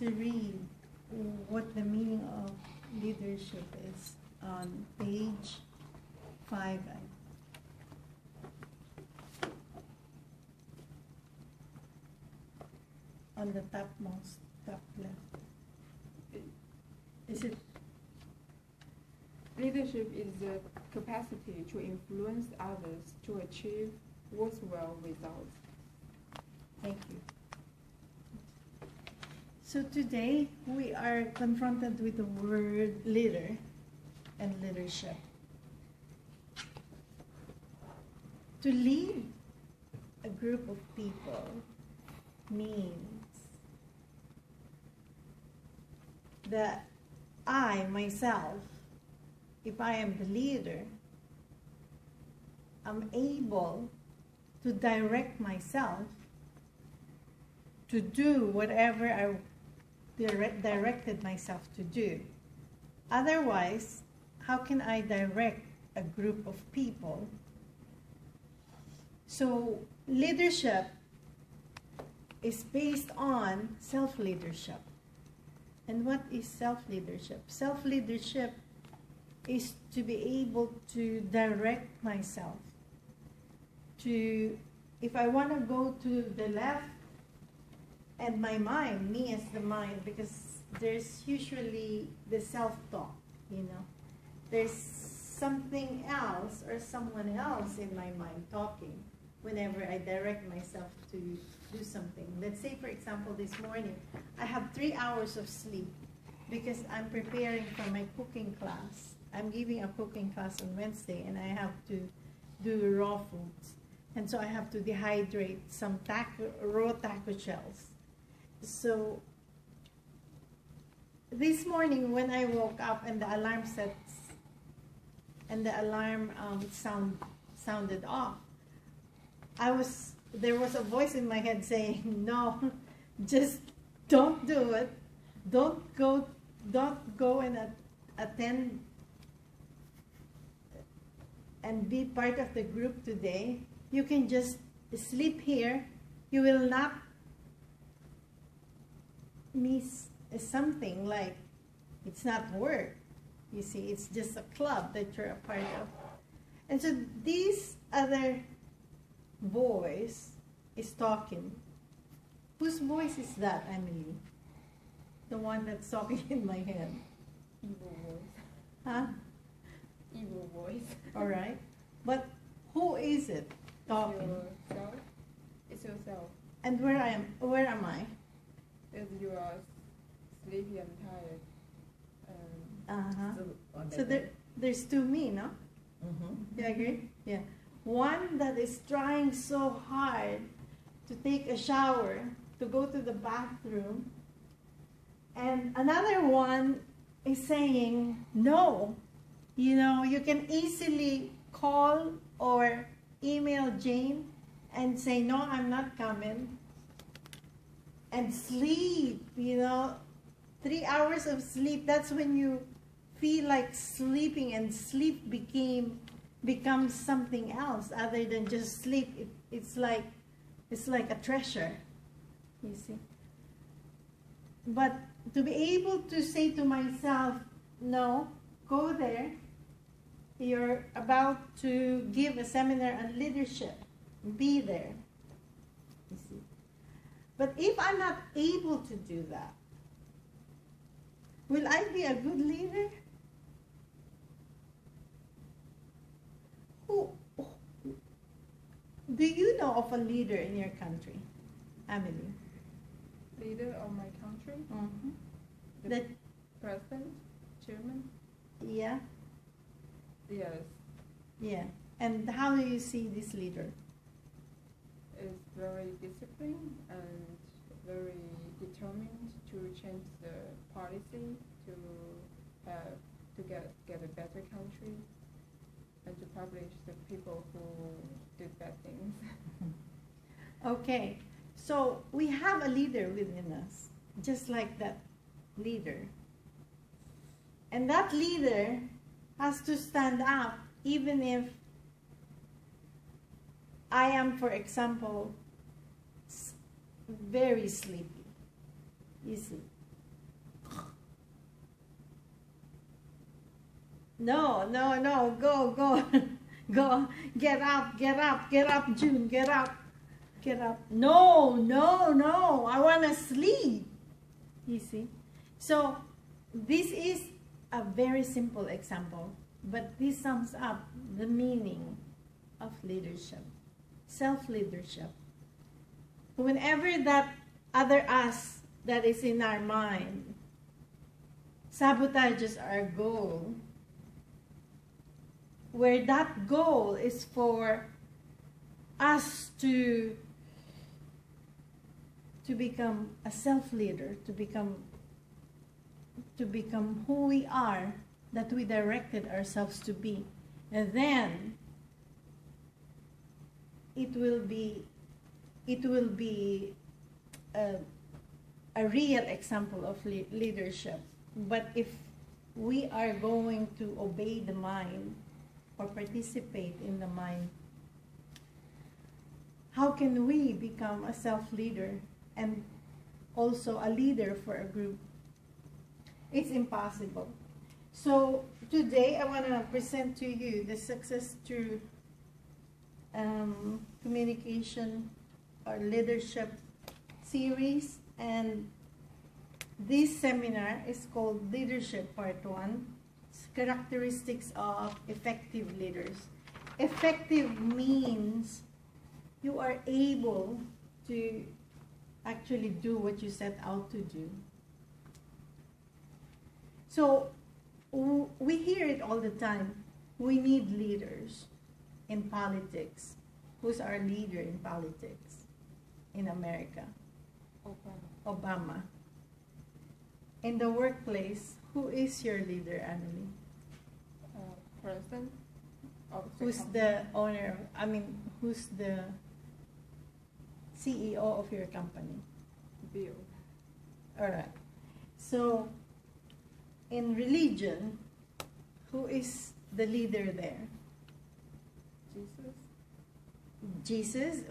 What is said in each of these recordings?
to read what the meaning of leadership is on page 5. On the top left. Is it? Leadership is the capacity to influence others to achieve worthwhile results. Thank you. So today we are confronted with the word leader and leadership. To lead a group of people means that I, myself, if I am the leader, I'm able to direct myself to do whatever I directed myself to do. Otherwise, how can I direct a group of people? So leadership is based on self-leadership. And what is self-leadership? Self-leadership is to be able to direct myself to, if I want to go to the left, and my mind, me as the mind, because there's usually the self-talk, you know. There's something else or someone else in my mind talking whenever I direct myself to do something. Let's say, for example, this morning, I have 3 hours of sleep because I'm preparing for my cooking class. I'm giving a cooking class on Wednesday, and I have to do raw foods. And so I have to dehydrate some raw taco shells. So this morning when I woke up and the alarm sets and the alarm sounded off, there was a voice in my head saying, no, just don't do it. Don't go and attend and be part of the group today. You can just sleep here. You will not miss something, like it's not work. You see, it's just a club that you're a part of. And so these other voice is talking. Whose voice is that, Emily? The one that's talking in my head. Evil voice. Huh? Evil voice. All right. But who is it talking? Yourself. It's yourself. And where am I? If you are sleepy and tired. So there's two me, no? Mm-hmm. You agree? Yeah. One that is trying so hard to take a shower, to go to the bathroom, and another one is saying, no, you know, you can easily call or email Jane and say, no, I'm not coming, and sleep, you know, 3 hours of sleep. That's when you feel like sleeping, and sleep becomes something else other than just sleep. It's like a treasure, you see. But to be able to say to myself, no, go there. You're about to give a seminar on leadership. Be there. You see. But if I'm not able to do that, will I be a good leader? Do you know of a leader in your country, Amelie? Leader of my country? Mm-hmm. The president? Chairman? Yeah? Yes. Yeah. And how do you see this leader? Is very disciplined and very determined to change the policy to get a better country and to publish the people who did bad things. Okay, so we have a leader within us, just like that leader. And that leader has to stand up even if I am, for example, very sleepy. You see, No, no, no, go, go, go, get up, June, get up, get up. No, no, no, I want to sleep. You see? So, this is a very simple example, but this sums up the meaning of leadership, self-leadership. Whenever that other us that is in our mind sabotages our goal, where that goal is for us to become a self-leader, to become who we are, that we directed ourselves to be, and then it will be a real example of leadership. But if we are going to obey the mind or participate in the mind, how can we become a self-leader and also a leader for a group? It's impossible. So today I want to present to you the Success Through Communication or Leadership series, and this seminar is called Leadership Part 1, Characteristics of Effective Leaders. Effective means you are able to actually do what you set out to do. So we hear it all the time. We need leaders in politics. Who's our leader in politics in America? Obama. In the workplace, who is your leader, Annalie? President of the Who's company. the owner? Who's the CEO of your company? Bill. All right. So, in religion, who is the leader there? Jesus. Jesus,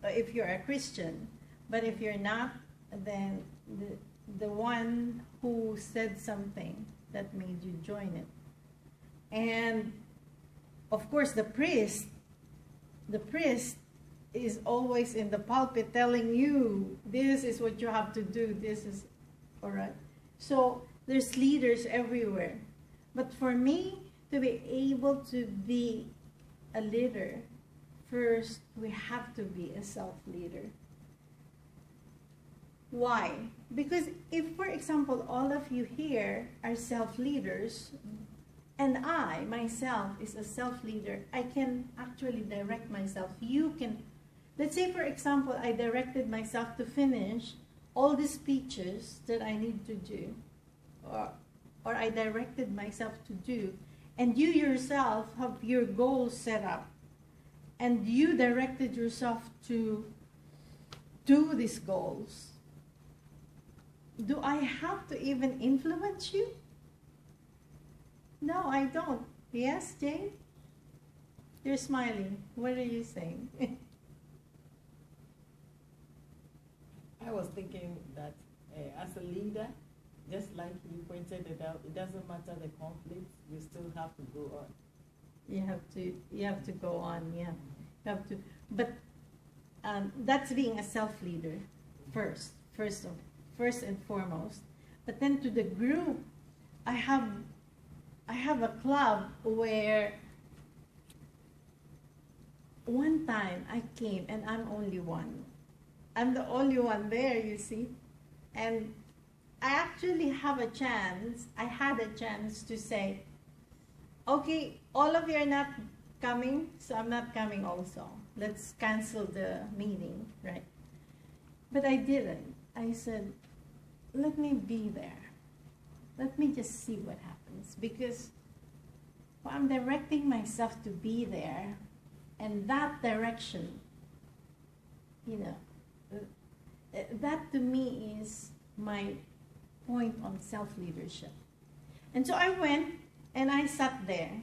if you're a Christian. But if you're not, then the one who said something that made you join it. And of course, the priest is always in the pulpit telling you, this is what you have to do, this is, all right. So there's leaders everywhere. But for me to be able to be a leader, first we have to be a self-leader. Why? Because if, for example, all of you here are self-leaders, and I, myself, is a self-leader, I can actually direct myself. You can, let's say, for example, I directed myself to finish all the speeches that I need to do, or I directed myself to do, and you yourself have your goals set up, and you directed yourself to do these goals. Do I have to even influence you? No, I don't. Yes, Jane? You're smiling. What are you saying? I was thinking that as a leader, just like you pointed it out, it doesn't matter the conflicts, you still have to go on. You have to go on, yeah. You have to, but that's being a self-leader first and foremost. But then to the group, I have a club where one time I came and I'm only one. I'm the only one there, you see. And I actually had a chance to say, okay, all of you are not coming, so I'm not coming also. Let's cancel the meeting, right? But I didn't. I said, let me be there. Let me just see what happens. Because I'm directing myself to be there, and that direction, that to me is my point on self-leadership. And so I went and I sat there,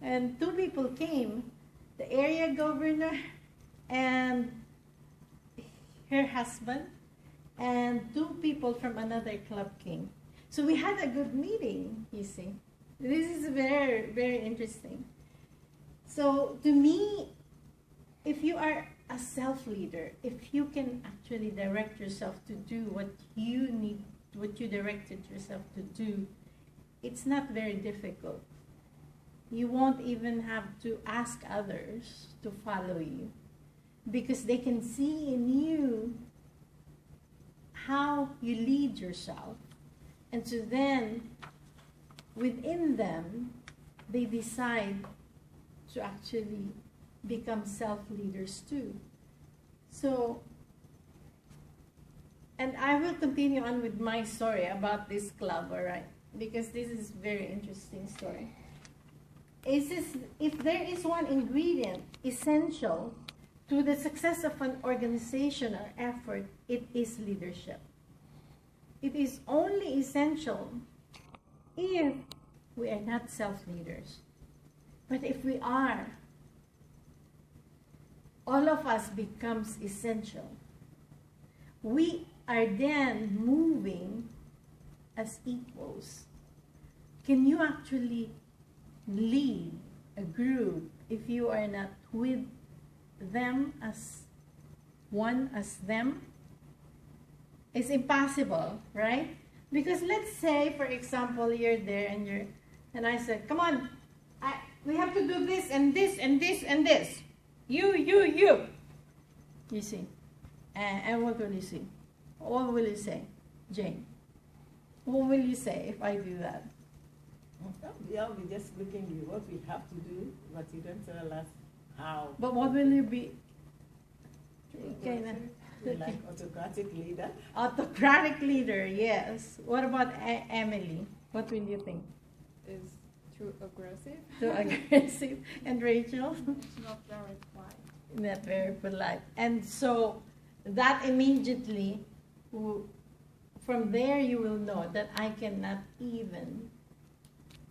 and two people came, the area governor and her husband, and two people from another club came. So we had a good meeting, you see. This is very, very interesting. So to me, if you are a self-leader, if you can actually direct yourself to do what you need, what you directed yourself to do, it's not very difficult. You won't even have to ask others to follow you because they can see in you how you lead yourself. And so then, within them, they decide to actually become self-leaders too. So, and I will continue on with my story about this club, all right? Because this is a very interesting story. If there is one ingredient essential to the success of an organization or effort, it is leadership. It is only essential if we are not self-leaders. But if we are, all of us becomes essential. We are then moving as equals. Can you actually lead a group if you are not with them as one as them? It's impossible, right? Because let's say, for example, you're there and I said, come on, we have to do this and this and this and this. You. You see. And what will you see? What will you say, Jane? What will you say if I do that? I'll be just looking at what we have to do, but you don't tell us how. But what will you be? Like autocratic leader? Autocratic leader, yes. What about Emily? What will you think? Is too aggressive. Too aggressive. And Rachel? It's not very polite. Not very polite. And so that immediately, from there you will know that I cannot even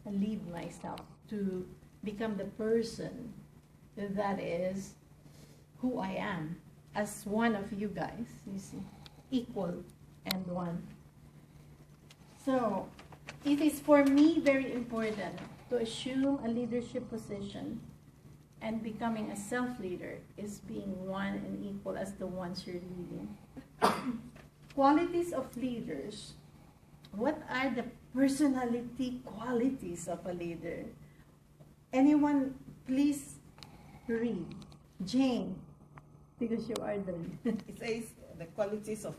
lead myself to become the person that is who I am as one of you guys, you see, equal and one. So it is for me very important to assume a leadership position, and becoming a self-leader is being one and equal as the ones you're leading. Qualities of leaders. What are the personality qualities of a leader? Anyone, please read. Jane, because you are the leader. It says the qualities of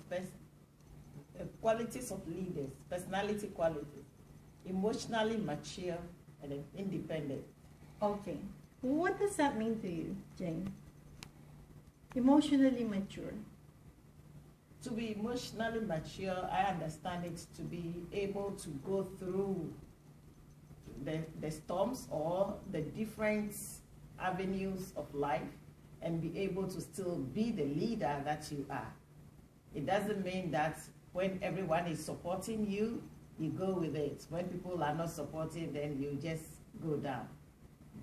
leaders, personality qualities, emotionally mature and independent. Okay. What does that mean to you, Jane? Emotionally mature. To be emotionally mature, I understand it to be able to go through the storms or the different avenues of life and be able to still be the leader that you are. It doesn't mean that when everyone is supporting you, you go with it. When people are not supporting, then you just go down.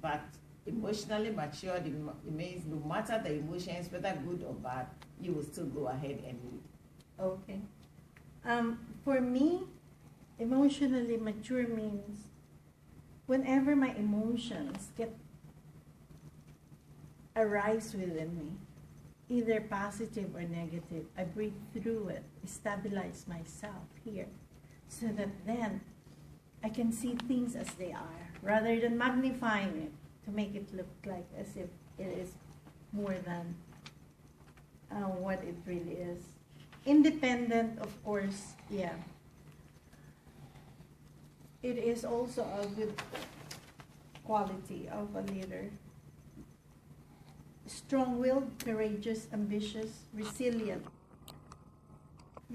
But emotionally mature, it means no matter the emotions, whether good or bad, you will still go ahead and lead. Okay. For me, emotionally mature means whenever my emotions arise within me, either positive or negative, I breathe through it, stabilize myself here, so that then I can see things as they are, rather than magnifying it to make it look like as if it is more than what it really is. Independent, of course, yeah. It is also a good quality of a leader. Strong-willed, courageous, ambitious, resilient.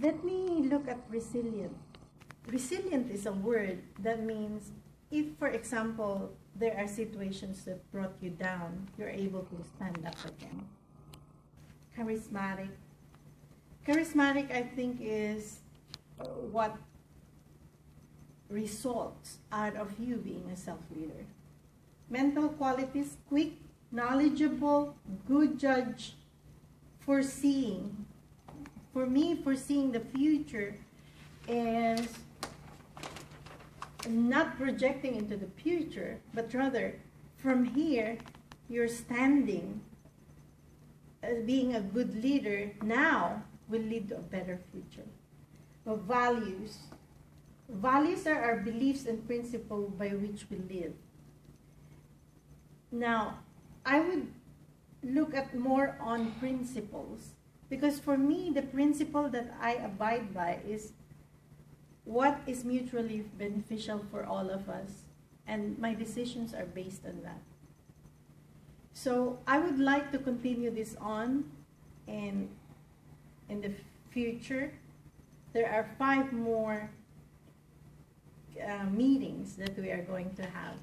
Let me look at resilient. Resilient is a word that means if, for example, there are situations that brought you down, you're able to stand up again. Charismatic. Charismatic, I think, is what results out of you being a self-leader. Mental qualities: quick, knowledgeable, good judge, foreseeing. For me, foreseeing the future is not projecting into the future, but rather from here, you're standing as being a good leader now will lead to a better future. Of values. Values are our beliefs and principles by which we live. Now, I would look at more on principles, because for me, the principle that I abide by is what is mutually beneficial for all of us, and my decisions are based on that. So I would like to continue this on, and in the future, there are 5 more meetings that we are going to have.